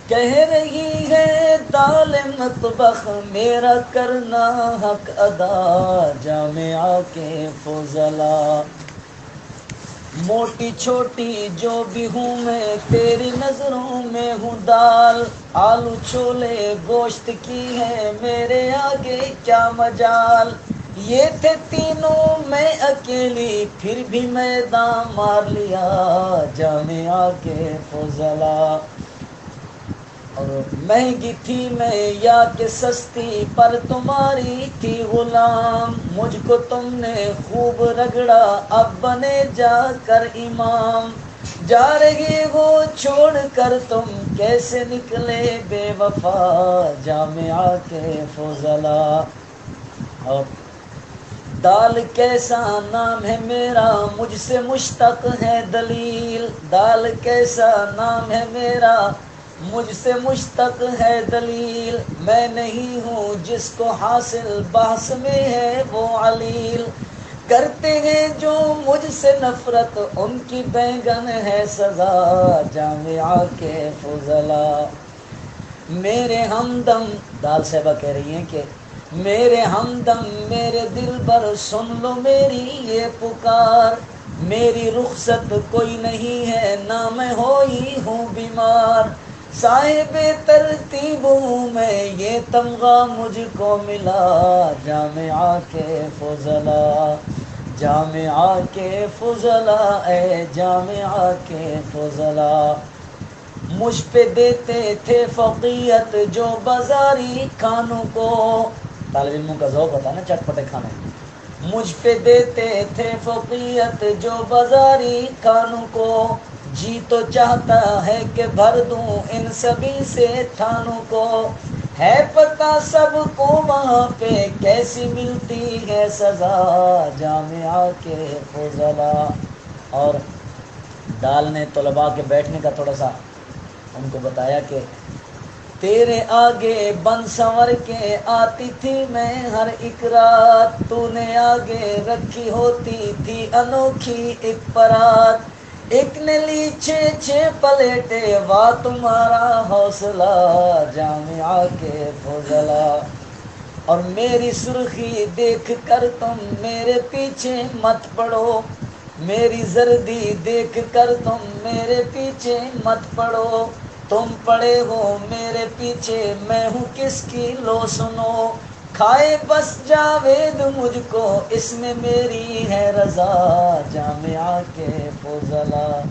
کہہ رہی ہے دال مطبخ میرا کرنا حق ادا، جامعہ کے فضلا۔ موٹی چھوٹی جو بھی ہوں میں تیری نظروں میں ہوں دال، آلو چھولے گوشت کی ہے میرے آگے کیا مجال۔ یہ تھے تینوں میں اکیلی پھر بھی میدان مار لیا، جامعہ کے فضلا۔ اور مہنگی تھی میں یا کہ سستی پر تمہاری تھی غلام، مجھ کو تم نے خوب رگڑا اب بنے جا کر امام۔ جا رہی ہو چھوڑ کر تم کیسے نکلے بے وفا، جامعہ کے فضلا۔ اور دال کیسا نام ہے میرا مجھ سے مشتق ہے دلیل، دال کیسا نام ہے میرا مجھ سے مشتق ہے دلیل۔ میں نہیں ہوں جس کو حاصل بحث میں ہے وہ علیل، کرتے ہیں جو مجھ سے نفرت ان کی بینگن ہے سزا، جامعہ کے فضلا۔ میرے ہمدم، دال صاحبہ کہہ رہی ہیں کہ میرے ہمدم میرے دل بر سن لو میری یہ پکار، میری رخصت کوئی نہیں ہے نہ میں ہوئی ہوں بیمار، صاحب ترتیب ہوں میں یہ تمغہ مجھ کو ملا، جامعہ کے فضلا، جامعہ کے فضلا، اے جامعہ کے فضلا۔ مجھ پہ دیتے تھے فوقیت جو بازاری کھانوں کو، طالب علموں کا ذوق ہوتا ہے نا چٹ پٹے کھانے، مجھ پہ دیتے تھے فوقیت جو بازاری کھانوں کو، جی تو چاہتا ہے کہ بھر دوں ان سبھی سے تھانوں کو، ہے پتہ سب کو وہاں پہ کیسی ملتی ہے سزا، جامعہ کے فضلا۔ اور دال نے طلباء کے بیٹھنے کا تھوڑا سا ان کو بتایا کہ تیرے آگے بن سنور کے آتی تھی میں ہر ایک رات، تو نے آگے رکھی ہوتی تھی انوکھی ایک پرات، ایک نے لی 6 پلیٹیں واہ تمہارا حوصلہ، جامعہ کے فضلا۔ اور میری سرخی دیکھ کر تم میرے پیچھے مت پڑو، میری زردی دیکھ کر تم میرے پیچھے مت پڑو، تم پڑے ہو میرے پیچھے میں ہوں کس کی لو سنو، کھائے بس جاوید مجھ کو اس میں میری ہے رضا، جامعہ کے فضلا۔